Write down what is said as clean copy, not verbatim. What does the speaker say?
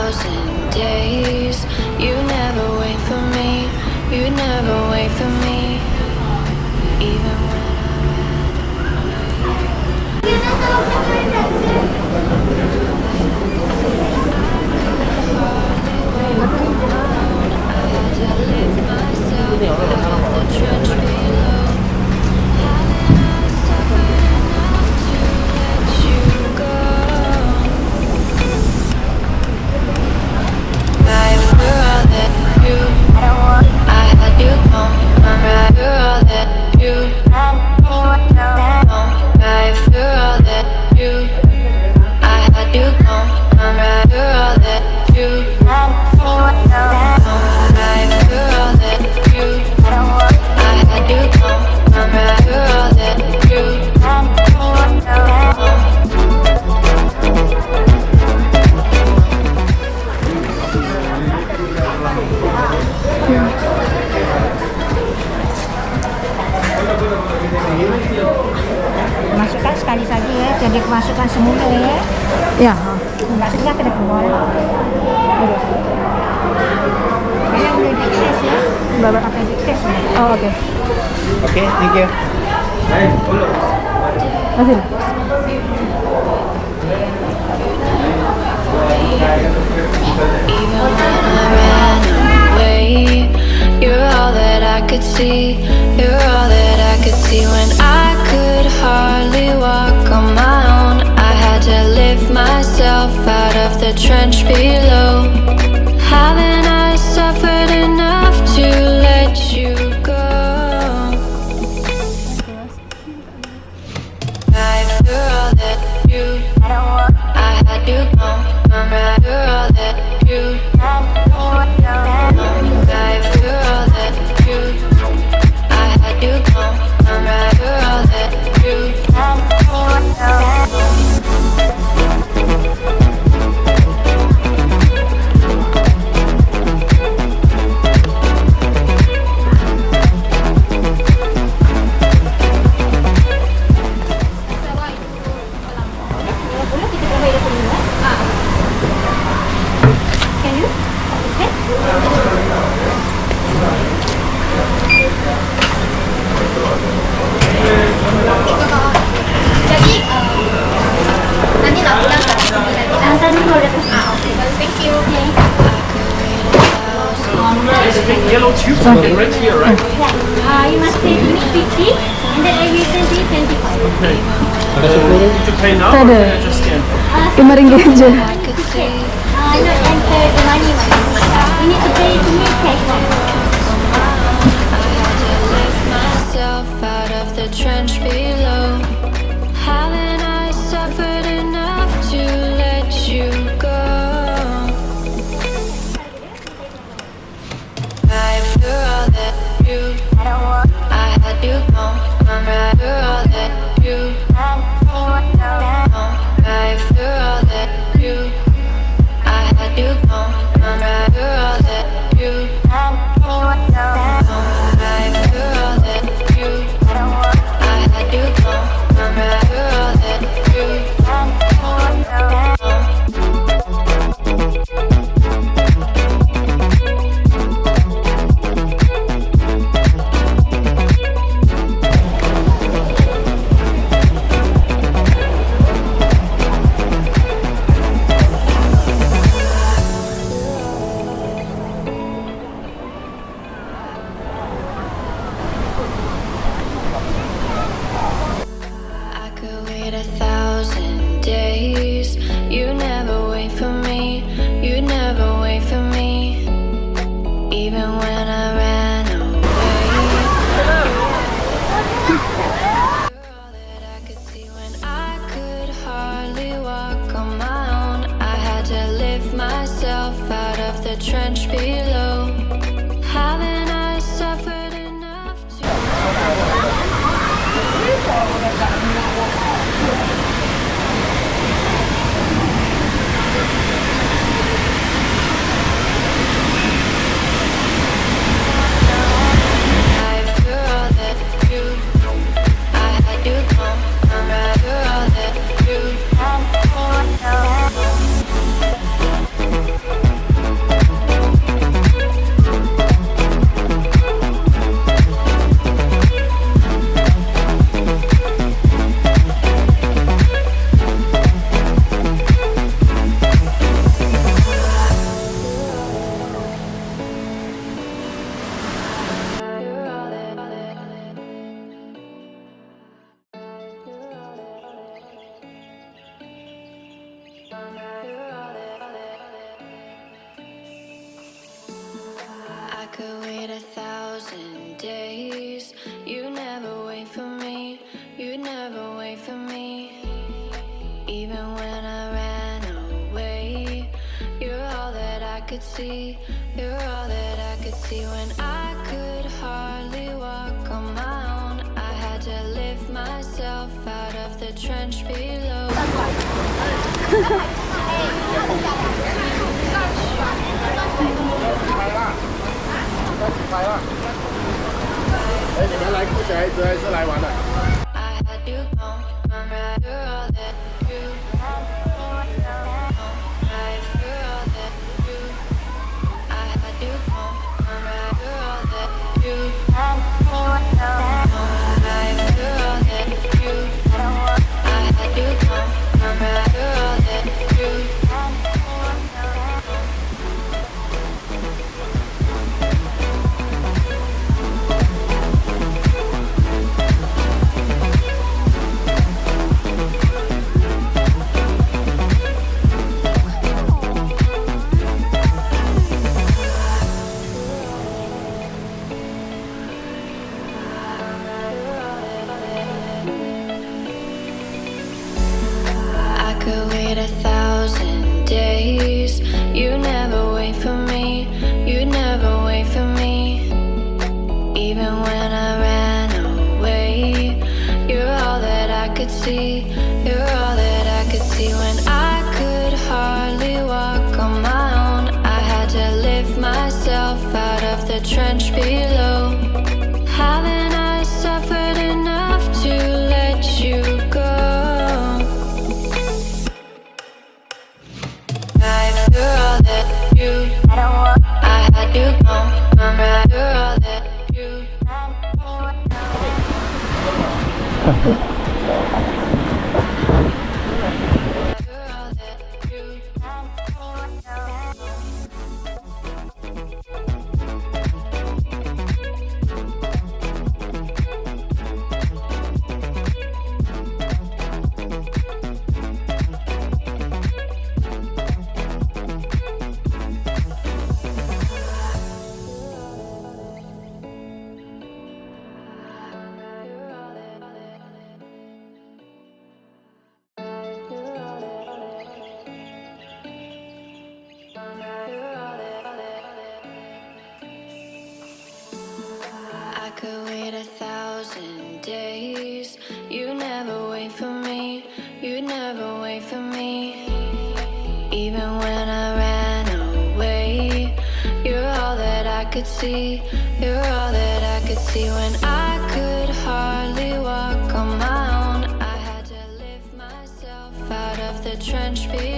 1,000 days. You never wait for me, you never wait for me. Even when I had to lift myself out of the trench below. Haven't I suffered enough to let you go? Right for all that you, I had to come. I'm right for all that you, right for all that you, I had to come. I'm right for all that you, right for all that you, I had to come. I'm right for all that you, Masukkan sekali saja ya, jadi masukkan semula ya. Ya. Enggak suka kena keluar. Yang udah dites ya. Bapak. Pakai dites ya. Oh, oke. Oke, thank you. Masih. even when I ran away, you're all that I could see. You're all that I could see when I could hardly walk on my own. I had to lift myself out of the trench below. Haven't I suffered enough to let you go? Right for all that you, I had to come. I'm right for all that you, right for all that you, I had to come. I'm right for all that you, Jadi nanti tak pulang tak? Nanti dulu udah. Oke, thank you. There's a big yellow tube something right here, right? You must pay me 50 and then I will send you 25. Okay. Did you pay now? Ada. Or can I just scan? RM5 aja. I could see. Not enter the money one. You need to pay to me cash one. I had to lift myself out of the trench below. Haven't I suffered enough to let you go? Right for all that you, I had to come. I'm right for all that you, right for all that you, I had to come. I'm right for all that you, right for all that you, I had to come. I'm right for all that you, could see. You're all that I could see when I could hardly walk on my own. I had to lift myself out of the trench below. I had to go, I'm right, you're all that you. Right, you're all that you. I had to go, I'm right, you're all that you. Right, you're all that you. I had to go, I'm right, you're all that you. I could wait 1,000 days. You never wait for me. You never wait for me. Even when I ran away, you're all that I could see. You're all that I could see when I could hardly walk on my own. I had to lift myself out of the trench below. Haven't I suffered enough to let you go? You're all that you. I had to go, I'm right. You're all that you. You're all that you. I could wait 1,000 days. You never wait for me. You never wait for me. Even when I ran away, you're all that I could see. You're all that I could see when I could hardly walk on my own. I had to lift myself out of the trench below.